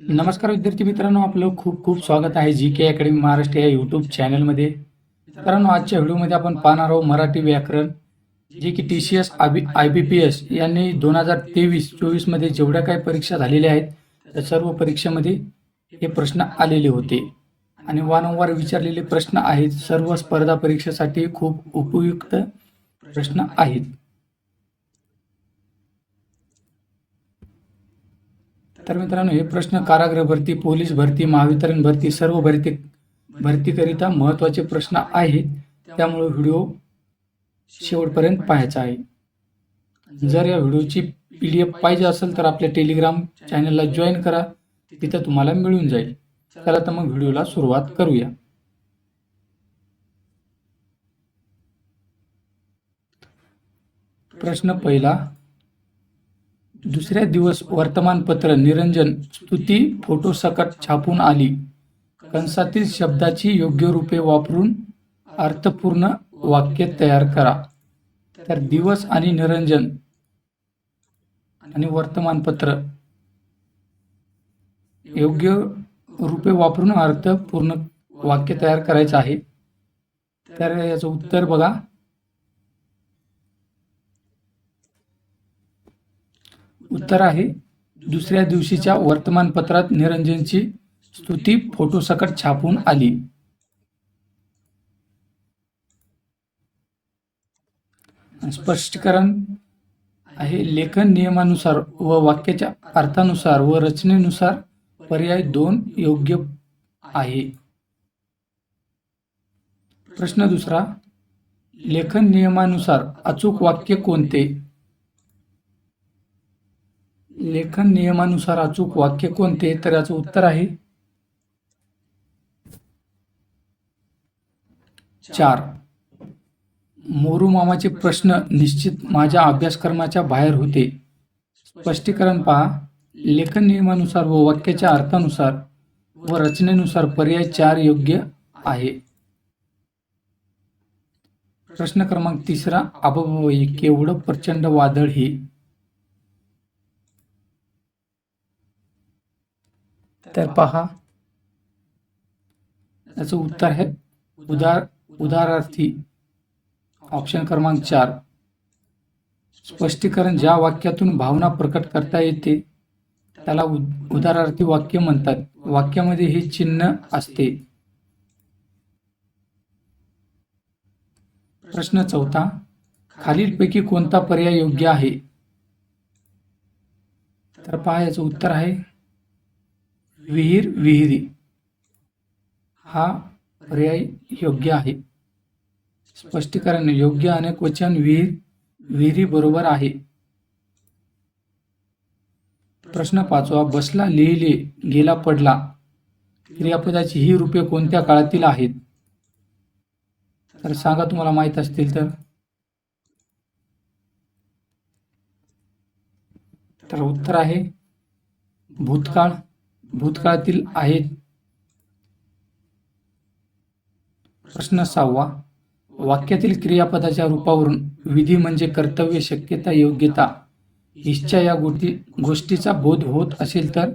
नमस्कार विद्यार्थी मित्रांनो, आपलं खूप खूप स्वागत आहे जी के अकॅडमी महाराष्ट्र या यूट्यूब चॅनलमध्ये. मित्रांनो, आजच्या व्हिडिओमध्ये आपण पाहणार आहोत मराठी व्याकरण, जे की TCS IBPS यांनी 2023-24 मध्ये जेवढ्या काही परीक्षा झालेल्या आहेत त्या सर्व परीक्षेमध्ये हे प्रश्न आलेले होते आणि वारंवार विचारलेले प्रश्न आहेत. सर्व स्पर्धा परीक्षेसाठी खूप उपयुक्त प्रश्न आहेत. तर मित्रांनो, हे प्रश्न कारागृह भरती, पोलीस भरती, महावितरण भरती, सर्व भरतीकरिता महत्त्वाचे प्रश्न आहेत. त्यामुळे व्हिडिओ शेवटपर्यंत पाहायचा आहे. जर या व्हिडिओची PDF पाहिजे असेल तर आपल्या टेलिग्राम चॅनलला जॉईन करा, तिथं तुम्हाला मिळून जाईल. चला तर मग व्हिडिओला सुरुवात करूया. प्रश्न पहिला, दुसऱ्या दिवस वर्तमानपत्र निरंजन स्तुती फोटोसकट छापून आली. कंसातील शब्दाची योग्य रूपे वापरून अर्थपूर्ण वाक्य तयार करा. तर दिवस आणि निरंजन आणि वर्तमानपत्र योग्य रूपे वापरून अर्थपूर्ण वाक्य तयार करायचं आहे. तर याचं उत्तर बघा. उत्तर आहे, दुसऱ्या दिवशीच्या वर्तमानपत्रात निरंजनची स्तुती फोटोसकट छापून आली. स्पष्टीकरण आहे, लेखन नियमानुसार व वाक्याच्या अर्थानुसार व रचनेनुसार पर्याय 2 योग्य आहे. प्रश्न दुसरा, लेखन नियमानुसार अचूक वाक्य कोणते? लेखन नियमानुसार अचूक वाक्य कोणते? तर याचं उत्तर आहे 4. मोरू मामाचे प्रश्न निश्चित माझ्या अभ्यासक्रमाच्या बाहेर होते. स्पष्टीकरण पहा, लेखन नियमानुसार व वाक्याच्या अर्थानुसार व रचनेनुसार पर्याय 4 योग्य आहे. प्रश्न क्रमांक 3, अबबई केवढं प्रचंड वादळ हे? तर पहा, याचं उत्तर आहे उदाहरणार्थी ऑप्शन क्रमांक 4. स्पष्टीकरण, ज्या वाक्यातून भावना प्रकट करता येते त्याला उदाहरणार्थी वाक्य म्हणतात. वाक्यामध्ये हे चिन्ह असते. प्रश्न 4, खालीलपैकी कोणता पर्याय योग्य आहे? तर पहा, याचं उत्तर आहे विहीर, विहिरी हा पर्याय योग्य आहे. स्पष्टीकरण, योग्य अनेक वचन विहीर, विहिरी बरोबर आहे. प्रश्न 5, बसला, लिहिले, गेला, पडला क्रियापदाची ही रूपे कोणत्या काळातील आहेत? तर सांगा, तुम्हाला माहित असतील तर. तर उत्तर आहे भूतकाळ, भूतकाळातील आहेत. प्रश्न 6, वाक्यातील क्रियापदाच्या रूपावरून विधी म्हणजे कर्तव्य, शक्यता, योग्यता, इच्छा या गोष्टीचा बोध होत असेल तर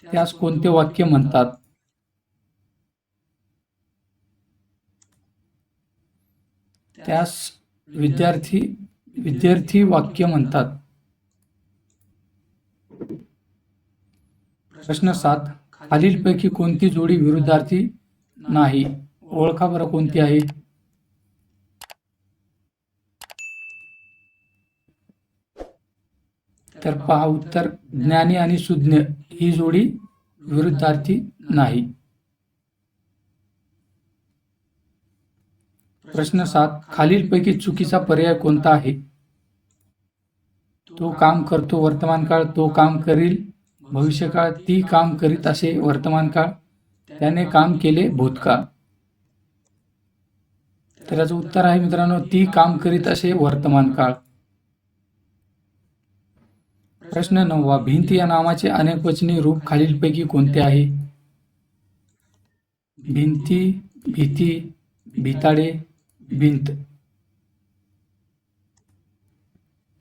त्यास कोणते वाक्य म्हणतात? त्यास विद्यार्थी वाक्य म्हणतात. प्रश्न 7, खालीलपैकी कोणती जोडी विरुद्धार्थी नाही? ओळखा बरं कोणती आहे? तर पहा, उत्तर ज्ञानी आणि सुज्ञ ही जोडी विरुद्धार्थी नाही. प्रश्न 7, खालीलपैकी चुकीचा पर्याय कोणता आहे? तो काम करतो वर्तमानकाळ, तो काम करील भविष्यकाळ, ती काम करीत असे वर्तमानकाळ, त्याने काम केले भूतकाळ. तर याचं उत्तर आहे मित्रांनो, ती काम करीत असे वर्तमानकाळ. प्रश्न 9, भिंत या नामाचे अनेकवचनी रूप खालीलपैकी कोणते आहे? भिंती, भीती, भिताडे, भिंत.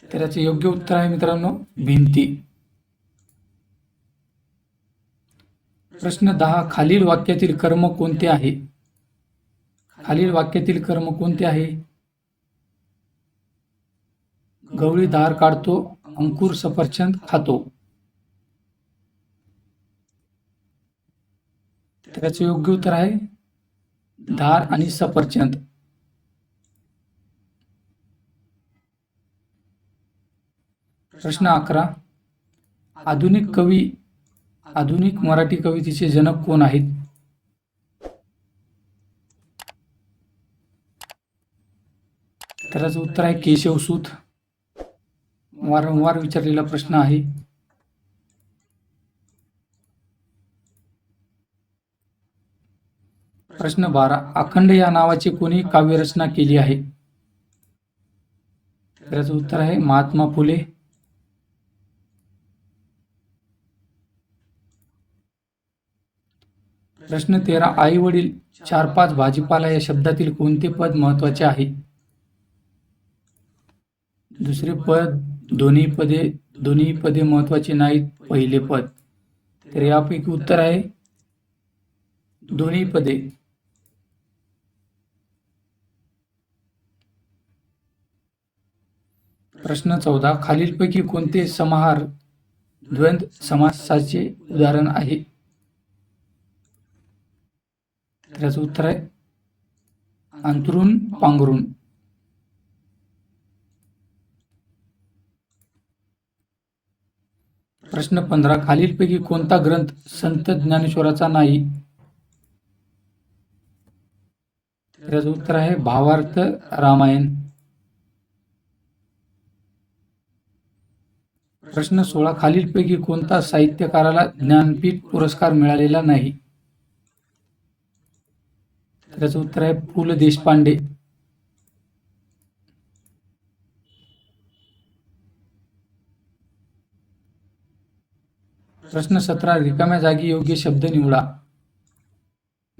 तर याचे योग्य उत्तर आहे मित्रांनो भिंती. प्रश्न 10. खालील वाक्यातील कर्म कोणते आहे? खालील वाक्यातील कर्म कोणते आहे? गवळी धार काढतो, अंकुर सफरचंद खातो. त्याचे योग्य उत्तर आहे धार आणि सफरचंद. प्रश्न 11. आधुनिक मराठी कवितेचे जनक कोण आहेत? त्याचं उत्तर आहे केशवसूत. वारंवार विचारलेला प्रश्न आहे. प्रश्न 12. अखंड या नावाची कोणी काव्यरचना केली आहे? त्याचं उत्तर आहे महात्मा फुले. प्रश्न 13. आई वडील 4-5 भाजीपाला या शब्दातील कोणते पद महत्वाचे आहे? दुसरे पद, दोन्ही पदे महत्वाची नाहीत, पहिले पद. तर यापैकी उत्तर आहे दोन्ही पदे. प्रश्न 14. खालीलपैकी कोणते समाहार द्वंद्व समासाचे उदाहरण आहे? त्याचं उत्तर आहे अंथरूण पांघरूण. प्रश्न 15. खालीलपैकी कोणता ग्रंथ संत ज्ञानेश्वराचा नाही? त्याचं उत्तर आहे भावार्थ रामायण. प्रश्न 16. खालीलपैकी कोणता साहित्यकाराला ज्ञानपीठ पुरस्कार मिळालेला नाही? त्याचं उत्तर आहे पु ल देशपांडे. प्रश्न 17. रिकाम्या जागी योग्य शब्द निवडा.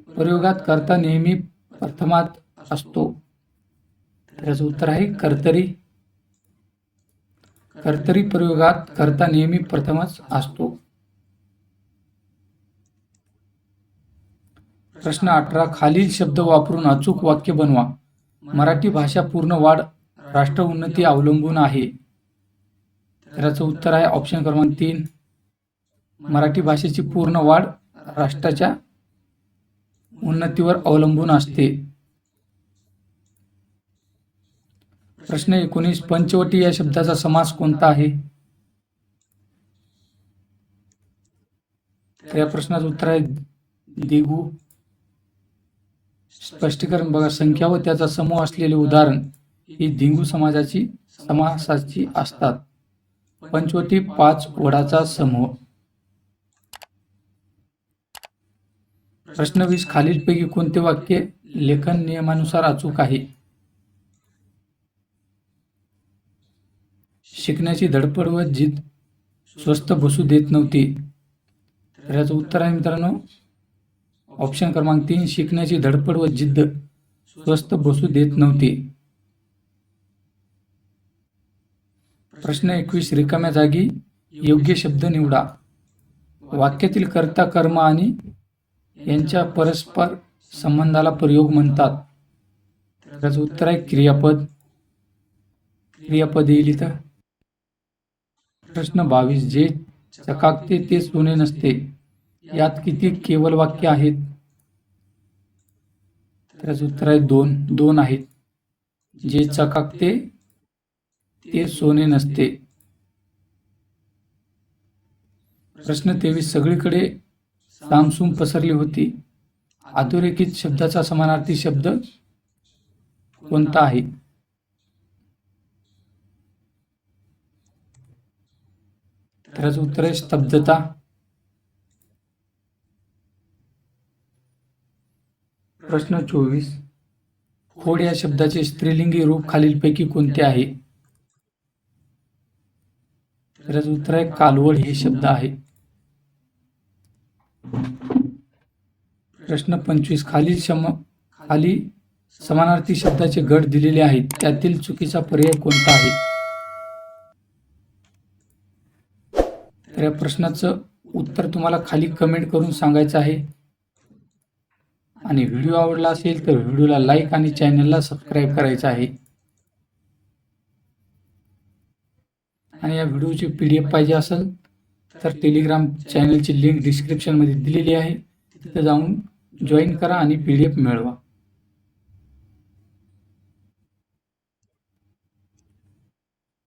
प्रयोगात कर्ता नेहमी प्रथमात असतो. त्याचं उत्तर आहे कर्तरी. कर्तरी प्रयोगात कर्ता नेहमी प्रथमच असतो. प्रश्न 18. खालील शब्द वापरून अचूक वाक्य बनवा. मराठी भाषा पूर्ण वाढ राष्ट्र उन्नती अवलंबून आहे. त्याचं उत्तर आहे ऑप्शन क्रमांक 3. मराठी भाषेची पूर्ण वाढ राष्ट्राच्या उन्नतीवर अवलंबून असते. प्रश्न 19. पंचवटी या शब्दाचा समास कोणता आहे? या प्रश्नाचं उत्तर आहे दिगू. स्पष्टीकरण बघा. संख्या व त्याचा समूह असलेले उदाहरण ही दिंगू समासाची असतात. पंचवटी 5 वडाचा समूह. प्रश्न 20. खालीलपैकी कोणते वाक्य लेखन नियमानुसार अचूक आहे? शिकण्याची धडपड व जिद्द स्वस्थ बसू देत नव्हती. तर याचं उत्तर आहे मित्रांनो ऑप्शन क्रमांक 3. शिकण्याची धडपड व जिद्द स्वस्थ बसू देत नव्हती. प्रश्न 21. रिकाम्या जागी योग्य शब्द निवडा. वाक्यातील कर्ता कर्म आणि यांच्या परस्पर संबंधाला प्रयोग म्हणतात. त्याचं उत्तर आहे क्रियापद. क्रियापद येईल इथं. प्रश्न 22. जे चकाकते ते सोने नसते यात किती केवळ वाक्य आहेत? त्याचं उत्तर आहे 2 आहेत. जे चकाकते ते सोने नसते. प्रश्न 23. सगळीकडे सामसूम पसरली होती. अधोरेखित शब्दाचा समानार्थी शब्द कोणता आहे? त्याचं उत्तर आहे स्तब्धता. प्रश्न 24. खोड या शब्दाचे स्त्रीलिंगी रूप खालीलपैकी कोणते आहे? त्याचं उत्तर आहे कालवड हे शब्द आहे. प्रश्न 25. खाली समानार्थी शब्दाचे गट दिलेले आहेत. त्यातील चुकीचा पर्याय कोणता आहे? तर या प्रश्नाचं उत्तर तुम्हाला खाली कमेंट करून सांगायचं आहे. आणि व्हिडिओ आवडला असेल तर व्हिडिओला लाईक आणि चॅनलला सबस्क्राईब करायचं आहे. आणि या व्हिडिओची PDF पाहिजे असेल तर टेलिग्राम चॅनलची लिंक डिस्क्रिप्शनमध्ये दिलेली आहे, तिथे जाऊन जॉईन करा आणि PDF मिळवा.